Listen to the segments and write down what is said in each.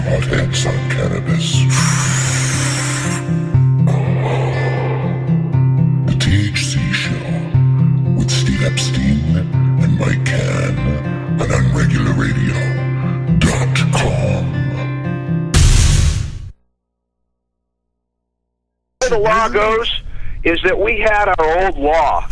hotheads on cannabis. The THC Show with Steve Epstein and Mike Cann on UnregularRadio.com. The law goes is that we had our old law.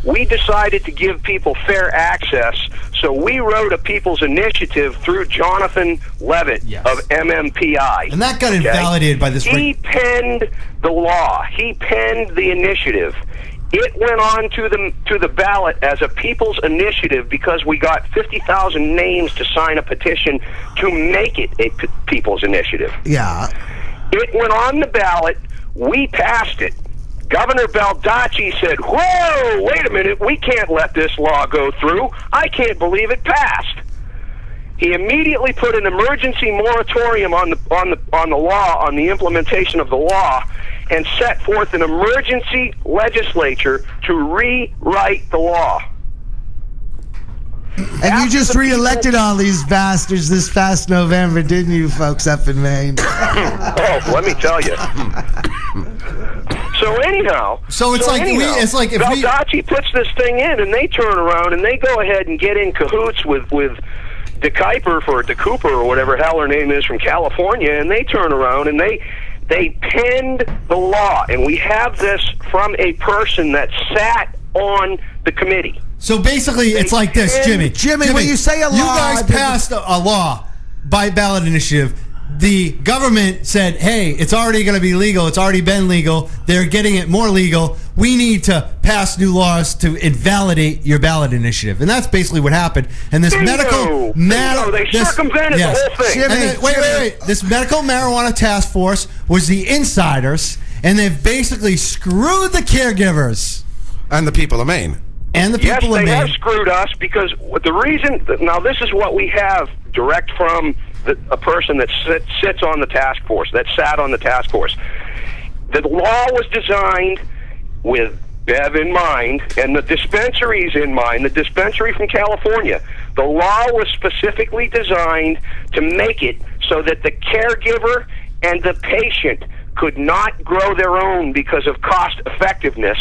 We decided to give people fair access, so we wrote a people's initiative through Jonathan Levitt of MMPI. And that got invalidated by this. He penned the law. He penned the initiative. It went on to the ballot as a people's initiative because we got 50,000 names to sign a petition to make it a people's initiative. Yeah. It went on the ballot. We passed it. Governor Baldacci said, whoa, wait a minute, we can't let this law go through. I can't believe it passed. He immediately put an emergency moratorium on the law, on the implementation of the law, and set forth an emergency legislature to rewrite the law. And you just reelected all these bastards this past November, didn't you, folks up in Maine? Oh, let me tell you. So anyhow, if Baldacci puts this thing in, and they turn around and they go ahead and get in cahoots with DeCooper or whatever hell her name is from California, and they turn around and they penned the law, and we have this from a person that sat on the committee. So basically, it's like this, Jimmy. Jimmy, when you say a law, you guys passed a law by ballot initiative. The government said, hey, it's already going to be legal. It's already been legal. They're getting it more legal. We need to pass new laws to invalidate your ballot initiative. And that's basically what happened. And this they circumvented the whole thing. Wait. This medical marijuana task force was the insiders, and they've basically screwed the caregivers. And the people of Maine. And the people of Maine. Yes, they have screwed us because the reason... Now, this is what we have direct from a person that sits on the task force, that sat on the task force. The law was designed with Bev in mind and the dispensaries in mind, the dispensary from California. The law was specifically designed to make it so that the caregiver and the patient could not grow their own because of cost effectiveness,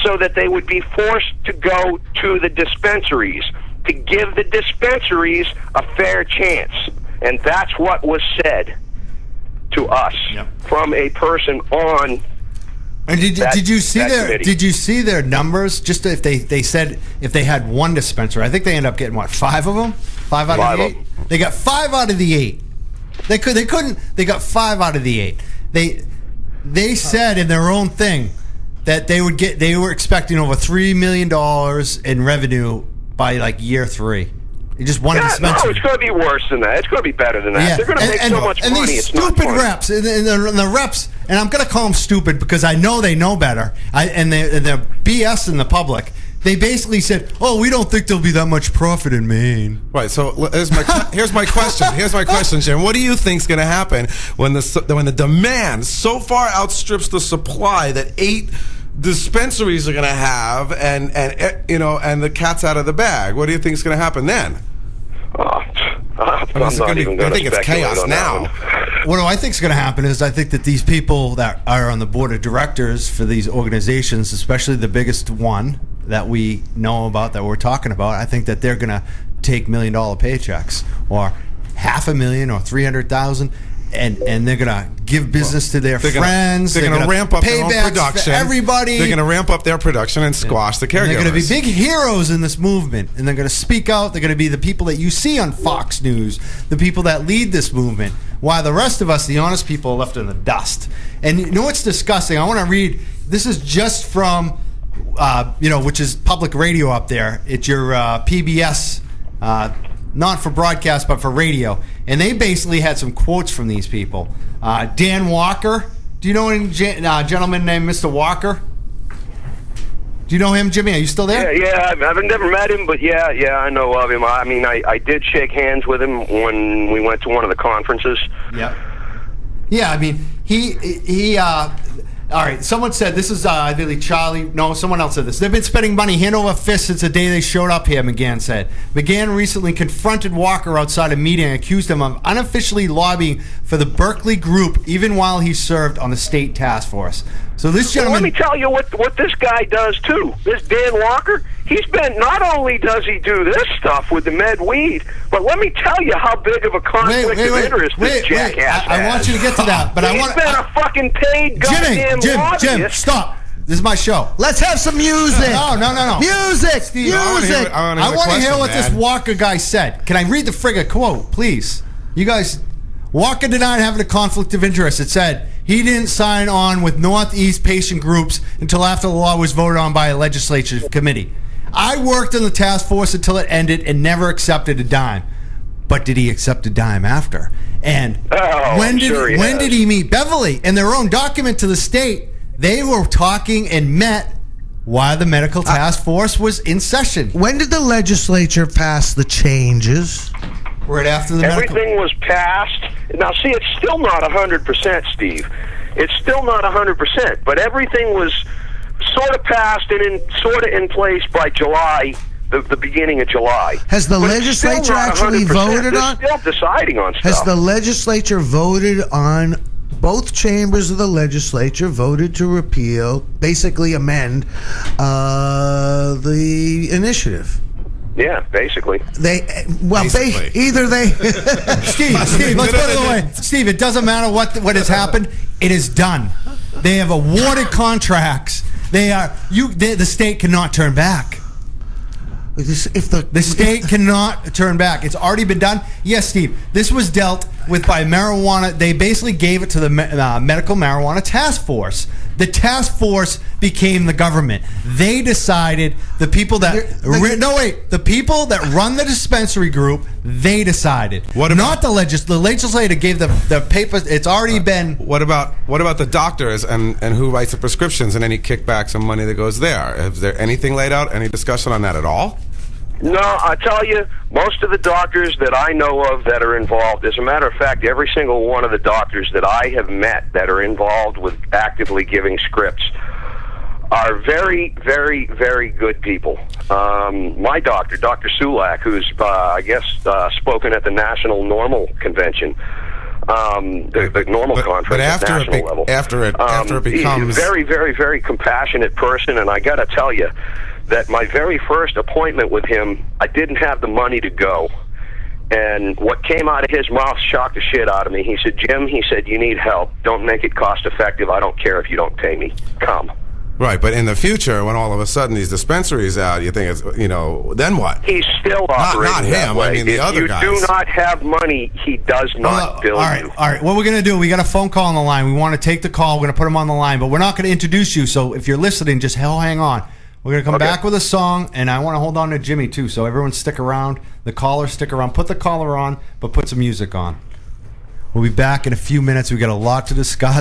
so that they would be forced to go to the dispensaries, to give the dispensaries a fair chance. And that's what was said to us from a person on. And did you see their numbers? Just if they said if they had one dispensary, I think they ended up getting 5 of them, 5 out of the 8. They got 5 out of the 8. They couldn't. They got 5 out of the 8. They said in their own thing that they were expecting over $3 million in revenue by like year 3. They just one dispensary. No, it's going to be worse than that. It's going to be better than that. Yeah. They're going to make so much money. And these stupid reps, and the reps, and I'm going to call them stupid because I know they know better. And they're BS in the public. They basically said, "Oh, we don't think there'll be that much profit in Maine." Right. So here's my question. Here's my question, Jim. What do you think's going to happen when the demand so far outstrips the supply that 8 dispensaries are going to have, and the cat's out of the bag? What do you think is going to happen then? I'm not even going to speculate. It's chaos now. What I think is going to happen is I think that these people that are on the board of directors for these organizations, especially the biggest one that we know about, that we're talking about, I think that they're going to take $1 million paychecks or $500,000 or $300,000. And they're gonna give business to their friends. They're gonna ramp up their own production. Everybody. They're gonna ramp up their production and squash the caregivers. They're gonna be big heroes in this movement, and they're gonna speak out. They're gonna be the people that you see on Fox News, the people that lead this movement. While the rest of us, the honest people, are left in the dust. And you know what's disgusting? I want to read. This is just from, which is public radio up there. It's your PBS. Not for broadcast, but for radio. And they basically had some quotes from these people. Dan Walker. Do you know a gentleman named Mr. Walker? Do you know him, Jimmy? Are you still there? Yeah. I've never met him, but yeah, I know of him. I mean, I did shake hands with him when we went to one of the conferences. Yeah. Yeah, I mean, he All right, someone said, this is I believe Charlie. No, someone else said this. They've been spending money hand over fist since the day they showed up here, McGann said. McGann recently confronted Walker outside a meeting and accused him of unofficially lobbying for the Berkeley group, even while he served on the state task force. So this gentleman... Well, let me tell you what this guy does, too. This Dan Walker, he's been... Not only does he do this stuff with the med weed, but let me tell you how big of a conflict of interest this jackass has. I want you to get to that, but I want... He's been a fucking paid goddamn lobbyist. Jim, stop. This is my show. Let's have some music. No. Music. Steve, music. I want to hear what this Walker guy said. Can I read the friggin' quote, please? You guys... Walker denied having a conflict of interest. It said he didn't sign on with Northeast patient groups until after the law was voted on by a legislature committee. I worked on the task force until it ended and never accepted a dime. But did he accept a dime after? And when did he meet Beverly? In their own document to the state, they were talking and met while the medical task force was in session. When did the legislature pass the changes? Right after the everything was passed. Now, see, it's still not 100%, Steve. It's still not 100%, but everything was sort of passed and sort of in place by July, the beginning of July. Has the legislature actually voted on? They're still deciding on stuff. Has the legislature voted on? Both chambers of the legislature voted to repeal, basically amend the initiative. Yeah, basically. Steve, let's put it away. Steve, it doesn't matter what has happened. It is done. They have awarded contracts. The state cannot turn back. The state cannot turn back. It's already been done. Yes, Steve. This was dealt with by marijuana. They basically gave it to the medical marijuana task force. The task force became the government. They decided the people that the people that run the dispensary group. They decided. Not the legislature. The legislature gave the papers. It's already been. What about the doctors and who writes the prescriptions and any kickbacks and money that goes there? Is there anything laid out? Any discussion on that at all? No, I tell you, most of the doctors that I know of that are involved, as a matter of fact, every single one of the doctors that I have met that are involved with actively giving scripts are very, very, very good people. My doctor, Dr. Sulak, who's, I guess, spoken at the National Normal Convention, the normal conference at national level. After it becomes... He's a very, very, very compassionate person, and I got to tell you, that my very first appointment with him, I didn't have the money to go. And what came out of his mouth shocked the shit out of me. He said, Jim, he said, you need help. Don't make it cost effective. I don't care if you don't pay me. Come. Right, but in the future, when all of a sudden these dispensaries out, you think it's, then what? He's still operating not him. That way. I mean, the other guys. If you do not have money, he does not bill you. All right. What we're going to do, we got a phone call on the line. We want to take the call. We're going to put him on the line, but we're not going to introduce you. So if you're listening, just hang on. We're going to come back with a song, and I want to hold on to Jimmy, too, so everyone stick around. The callers stick around. Put the caller on, but put some music on. We'll be back in a few minutes. We've got a lot to discuss.